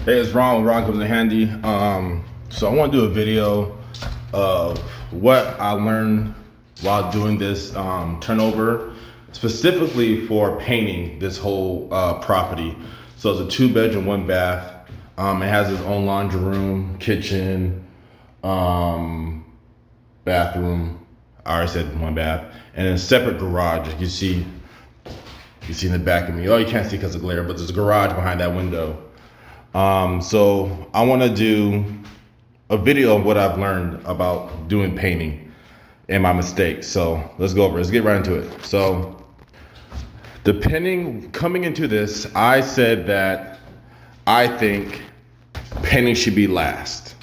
Hey, it's Ron. Ron comes in handy. So I want to do a video of what I learned while doing this turnover, specifically for painting this whole property. So it's a 2-bedroom, 1-bath. It has its own laundry room, kitchen, bathroom. I already said 1 bath, and a separate garage. You see in the back of me. Oh, you can't see because of glare, but there's a garage behind that window. So I want to do a video of what I've learned about doing painting and my mistakes. So let's go over it. Let's get right into it. So coming into this, I said that I think painting should be last.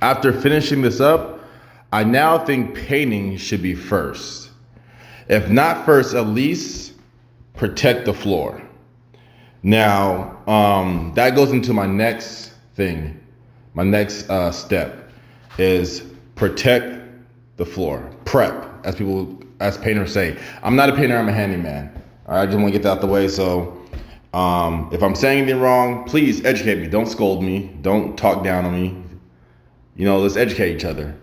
After finishing this up, I now think painting should be first. If not first, at least protect the floor. Now, that goes into my next thing. My next step is protect the floor. Prep, as painters say. I'm not a painter, I'm a handyman. All right, I just want to get that out the way. So if I'm saying anything wrong, please educate me. Don't scold me. Don't talk down on me. Let's educate each other.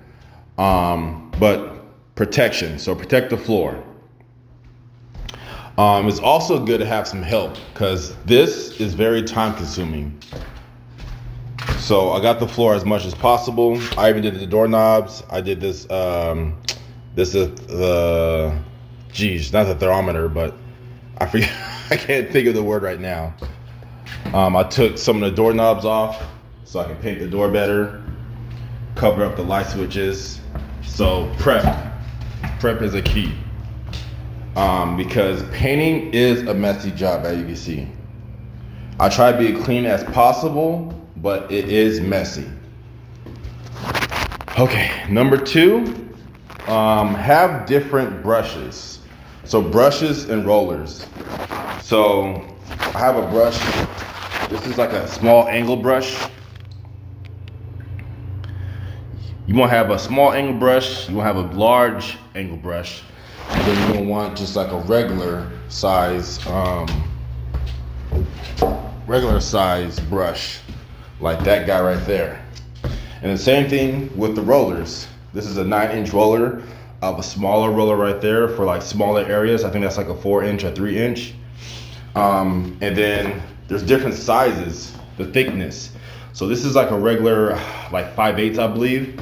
But protection, so protect the floor. It's also good to have some help because this is very time consuming. So I got the floor as much as possible. I even did the doorknobs. I did this, this is the, not the thermometer, but I forget, I can't think of the word right now. I took some of the doorknobs off so I can paint the door better, cover up the light switches. So prep is a key. Because painting is a messy job, as you can see. I try to be as clean as possible, but it is messy. Okay, number 2, have different brushes. So brushes and rollers. So I have a brush. This is like a small angle brush. You want to have a small angle brush. You want to have a large angle brush. And then you're gonna want just like a regular size brush, like that guy right there. And the same thing with the rollers. This is a 9-inch roller. I have a smaller roller right there for like smaller areas. I think that's like a 4-inch or 3-inch. And then there's different sizes, the thickness. So this is like a regular, like 5/8, I believe.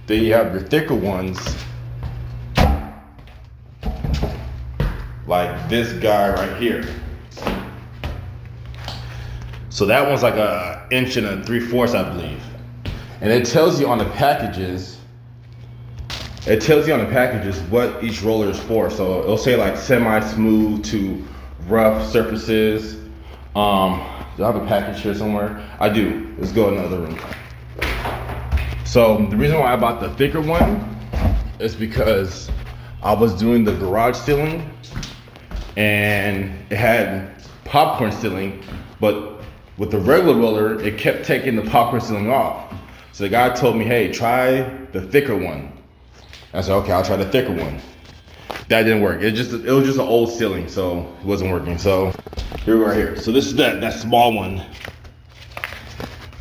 Then you have your thicker ones, like this guy right here. So that one's like 1 inch and 3/4, I believe. And it tells you on the packages, what each roller is for. So it'll say like semi-smooth to rough surfaces. Do I have a package here somewhere? I do. Let's go in the other room. So the reason why I bought the thicker one is because I was doing the garage ceiling and it had popcorn ceiling, but with the regular roller, it kept taking the popcorn ceiling off. So the guy told me, hey, try the thicker one. I said, okay, I'll try the thicker one. That didn't work. It was just an old ceiling, so it wasn't working. So here we are here. So this is that small one,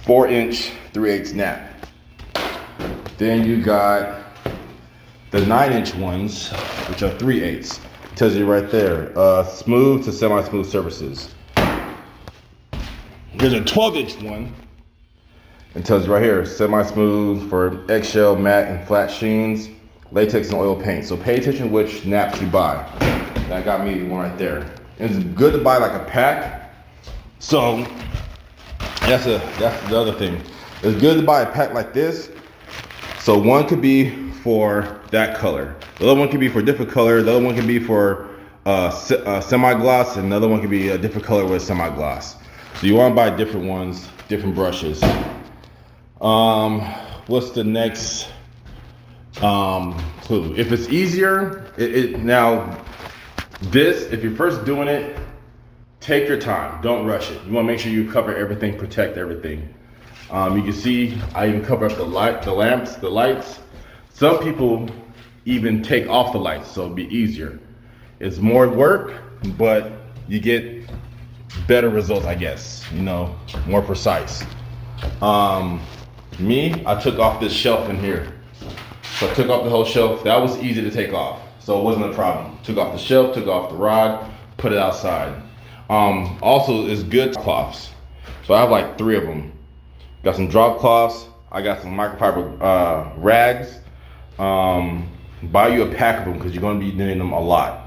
4-inch, 3/8 snap. Then you got the 9-inch ones, which are 3/8. Tells you right there, smooth to semi-smooth surfaces. Here's a 12-inch one. It tells you right here, semi-smooth for eggshell, matte, and flat sheens, latex and oil paint. So pay attention which naps you buy. That got me one right there. And it's good to buy like a pack. So that's the other thing. It's good to buy a pack like this. So one could be for that color. The other one could be for a different color. The other one could be for semi-gloss. And another one could be a different color with semi-gloss. So you want to buy different ones, different brushes. What's the next clue? If it's easier, now this, if you're first doing it, take your time. Don't rush it. You want to make sure you cover everything, protect everything. You can see I even cover up the lamps, the lights. Some people even take off the lights, so it'll be easier. It's more work, but you get better results, I guess, you know, more precise. Me, I took off this shelf in here. So I took off the whole shelf. That was easy to take off, so it wasn't a problem. Took off the shelf, took off the rod, put it outside. Also, it's good cloths. So I have like 3 of them. Got some drop cloths. I got some microfiber rags. Buy you a pack of them because you're going to be needing them a lot.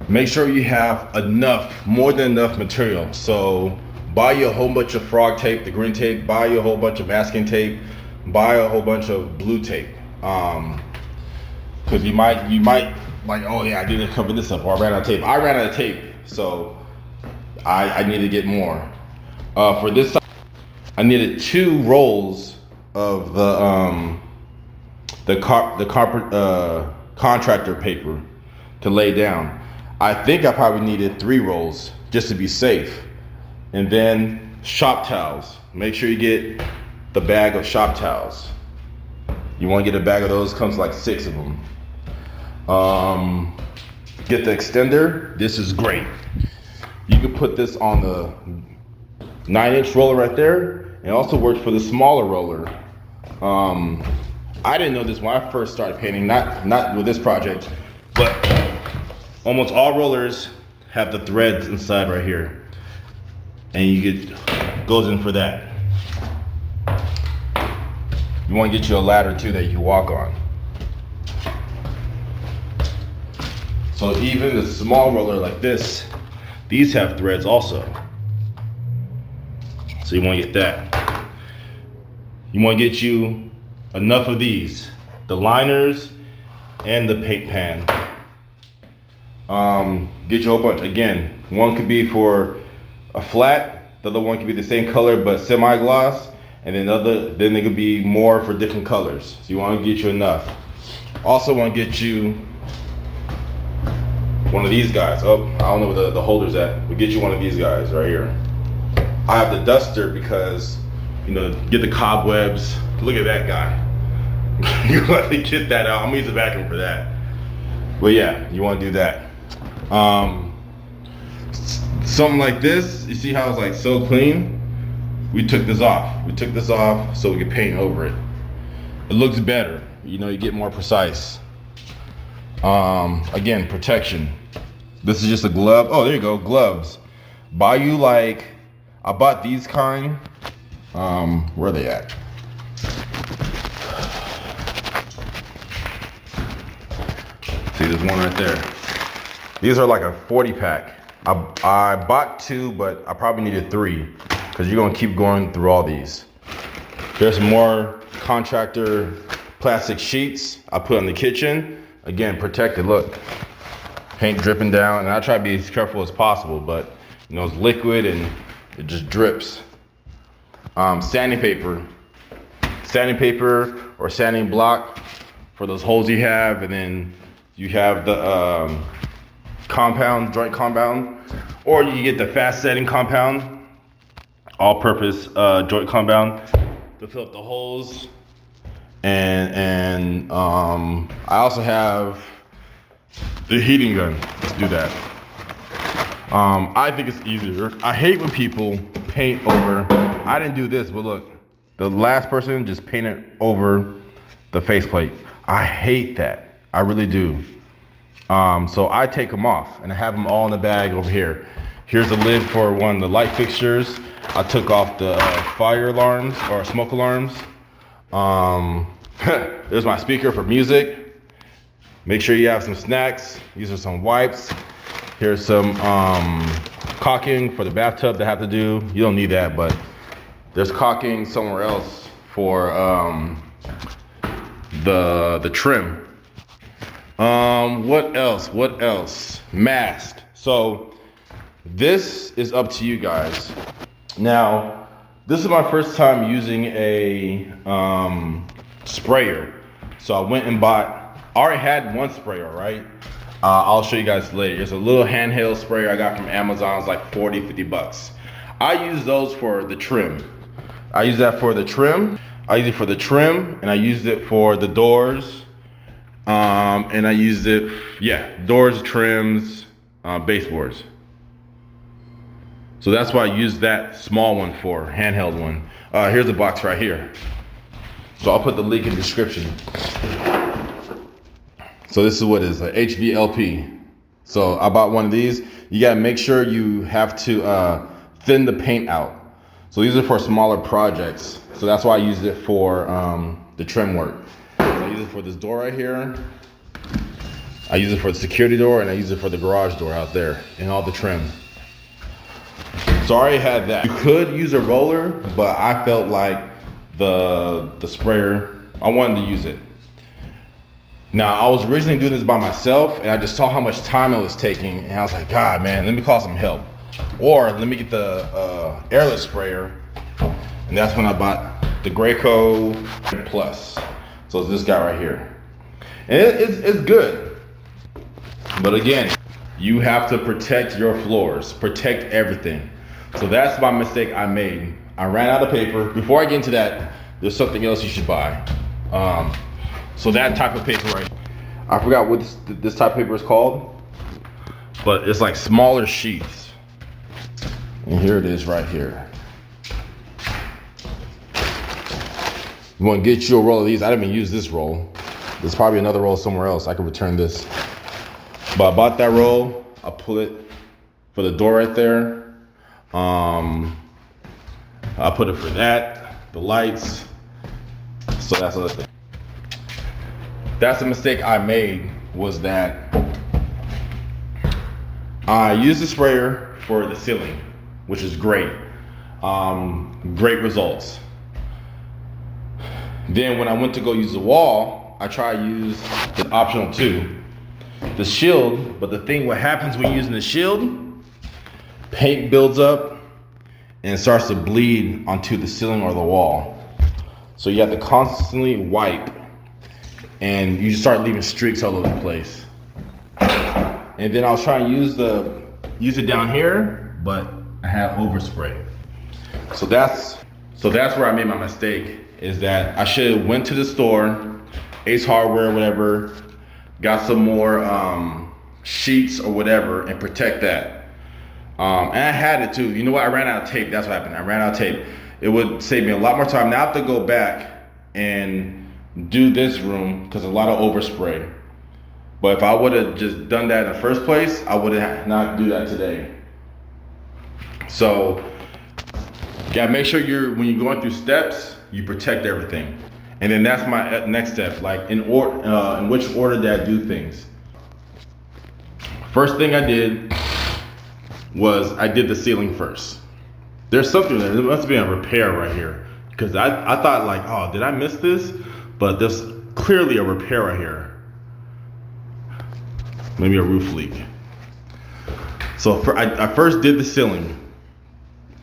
Make sure you have enough, more than enough material. So buy you a whole bunch of frog tape, the green tape. Buy you a whole bunch of masking tape. Buy a whole bunch of blue tape. Because you might like, oh yeah, I need to cover this up, or I ran out of tape. I ran out of tape, so I need to get more. For this side, I needed 2 rolls of the contractor paper to lay down. I think I probably needed 3 rolls just to be safe. And then shop towels. Make sure you get the bag of shop towels. You want to get a bag of those, comes like 6 of them. Get the extender. This is great. You can put this on the 9-inch roller right there. It also works for the smaller roller. I didn't know this when I first started painting, not with this project, but almost all rollers have the threads inside right here, and you get goes in for that. You want to get you a ladder too that you can walk on. So even the small roller like this, these have threads also. So you want to get that. You want to get you enough of these, the liners and the paint pan. Get you a whole bunch. Again, one could be for a flat, the other one could be the same color but semi-gloss, and then it could be more for different colors. So you want to get you enough. Also want to get you one of these guys. Oh, I don't know where the holder's at. We'll get you one of these guys right here. I have the duster because, you know, get the cobwebs. Look at that guy. You want to get that out. I'm gonna use the vacuum for that. But yeah, you want to do that. Something like this, you see how it's like so clean? We took this off. We took this off so we could paint over it. It looks better. You know, you get more precise. Again, protection. This is just a glove. Oh, there you go, gloves. Buy you like, I bought these kind. Where are they at? See, there's one right there. These are like a 40 pack. I bought 2, but I probably needed 3 because you're gonna keep going through all these. There's some more contractor plastic sheets I put in the kitchen. Again, protected, look. Paint dripping down, and I try to be as careful as possible, but you know, it's liquid and it just drips. Sanding paper or sanding block for those holes you have, and then you have the joint compound, or you can get the fast setting compound, all-purpose joint compound to fill up the holes. And I also have the heating gun. Let's do that. I think it's easier. I hate when people paint over. I didn't do this, but look, the last person just painted over the faceplate. I hate that. I really do. So I take them off and I have them all in the bag over here. Here's the lid for one of the light fixtures. I took off the fire alarms or smoke alarms. There's my speaker for music. Make sure you have some snacks. These are some wipes. Here's some caulking for the bathtub that I have to do. You don't need that, but there's caulking somewhere else for the trim. What else? Mask. So this is up to you guys. Now, this is my first time using a sprayer. So I went and I already had one sprayer, right? I'll show you guys later. It's a little handheld sprayer I got from Amazon. It's like 40, 50 bucks. I use those for the trim. I use that for the trim. I use it for the trim, and I used it for the doors. And I used it, doors, trims, baseboards. So that's why I use that small one for, handheld one. Here's a box right here. So I'll put the link in the description. So this is what it is, a HVLP. So I bought one of these. You gotta make sure you have to thin the paint out. So these are for smaller projects. So that's why I used it for the trim work. So I use it for this door right here. I use it for the security door, and I use it for the garage door out there and all the trim. So I already had that. You could use a roller, but I felt like the sprayer, I wanted to use it. Now, I was originally doing this by myself, and I just saw how much time it was taking, and I was like, God, man, let me call some help. Or let me get the airless sprayer, and that's when I bought the Graco Plus. So it's this guy right here. And it's good. But again, you have to protect your floors, protect everything. So that's my mistake I made. I ran out of paper. Before I get into that, there's something else you should buy. So that type of paper right, I forgot what this type of paper is called, but it's like smaller sheets. And here it is right here. You want to get you a roll of these. I didn't even use this roll. There's probably another roll somewhere else. I could return this. But I bought that roll. I put it for the door right there. I put it for that, the lights. So that's the other thing. That's the mistake I made, was that I used the sprayer for the ceiling, which is great. Great results. Then when I went to go use the wall, I tried to use the optional 2, the shield. But the thing, what happens when you're using the shield, paint builds up and it starts to bleed onto the ceiling or the wall. So you have to constantly wipe, and you just start leaving streaks all over the place. And then I was trying to use it down here, but I had overspray. So that's where I made my mistake, is that I should have went to the store, Ace Hardware, whatever, got some more sheets or whatever, and protect that. And I had it too. You know what? I ran out of tape. That's what happened. I ran out of tape. It would save me a lot more time. Now I have to go back and do this room because a lot of overspray. But if I would have just done that in the first place, I would have not do that today. So you gotta make sure when you're going through steps, you protect everything. And then that's my next step, like in which order did I do things. First thing I did was I did the ceiling first. There's something there must be a repair right here, because I thought like, oh, did I miss this? But there's clearly a repair right here. Maybe a roof leak. So I first did the ceiling,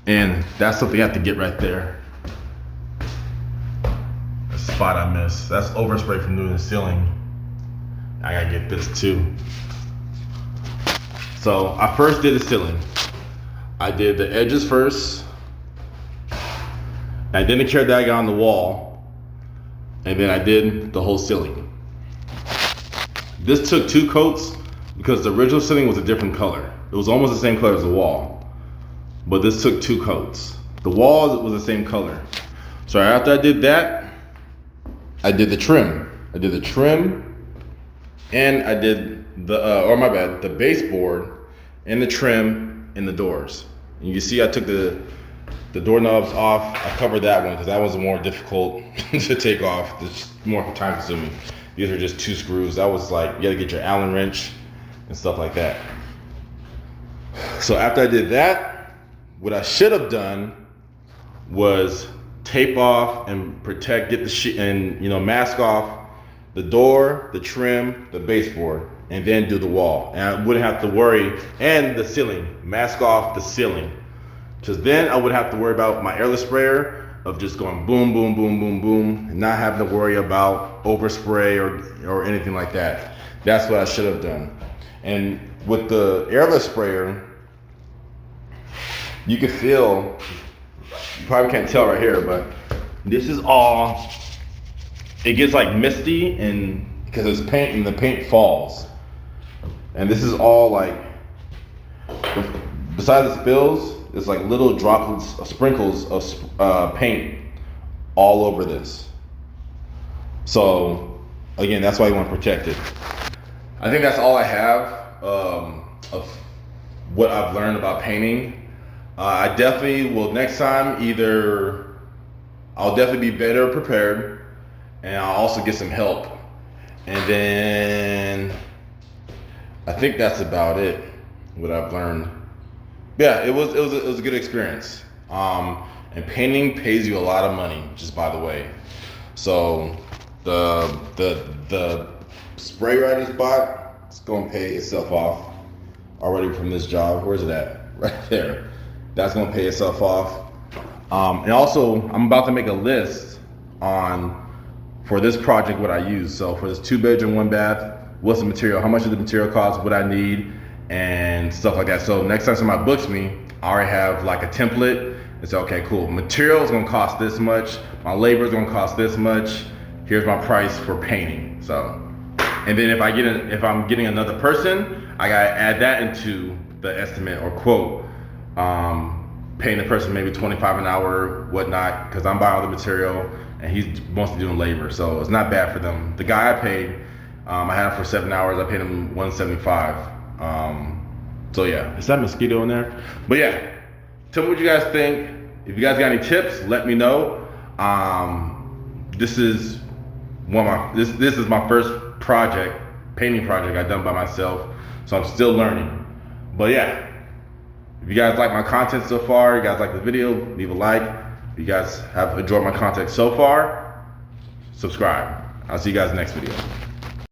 and that's something I have to get right there. The spot I missed. That's overspray from doing the ceiling. I gotta get this too. So I first did the ceiling. I did the edges first. I didn't care that I got on the wall. And then I did the whole ceiling. This took 2 coats because the original ceiling was a different color. It was almost the same color as the wall, but this took 2 coats. The wall was the same color. So after I did that, I did the trim. I did the trim, and I did the baseboard and the trim and the doors. And you can see I took the doorknobs off. I covered that one because that was more difficult to take off. It's more time consuming. These are just 2 screws. That was like, you gotta get your Allen wrench and stuff like that. So after I did that, what I should have done was tape off and protect, get the sheet and mask off the door, the trim, the baseboard, and then do the wall. And I wouldn't have to worry, and the ceiling, mask off the ceiling. Because then I would have to worry about my airless sprayer of just going boom, boom, boom, boom, boom, and not having to worry about overspray or anything like that. That's what I should have done. And with the airless sprayer, you can feel, you probably can't tell right here, but this is all, it gets like misty, and because it's paint and the paint falls. And this is all like Besides the spills, it's like little droplets, sprinkles of paint all over this. So again, that's why you want to protect it. I think that's all I have of what I've learned about painting. I definitely will next time I'll definitely be better prepared, and I'll also get some help. And then I think that's about it. What I've learned. Yeah, it was a good experience. And painting pays you a lot of money, just by the way. So the spray writing spot, it's gonna pay itself off already from this job. Where's it at? Right there. That's gonna pay itself off. And also, I'm about to make a list for this project what I use. So for this 2-bedroom, 1-bath, what's the material? How much does the material cost? What I need, and stuff like that. So next time somebody books me, I already have like a template. It's okay, cool. Material is gonna cost this much. My labor is gonna cost this much. Here's my price for painting. So, and then if I'm getting another person, I gotta add that into the estimate or quote. Paying the person maybe $25 an hour, whatnot, because I'm buying all the material and he's mostly doing labor, so it's not bad for them. The guy I paid, I had him for 7 hours. I paid him $175. So yeah, is that mosquito in there? But yeah, tell me what you guys think. If you guys got any tips, let me know. This is this is my first painting project I've done by myself, so I'm still learning. But yeah. If you guys like my content so far, you guys like the video, leave a like. If you guys have enjoyed my content so far, subscribe. I'll see you guys next video.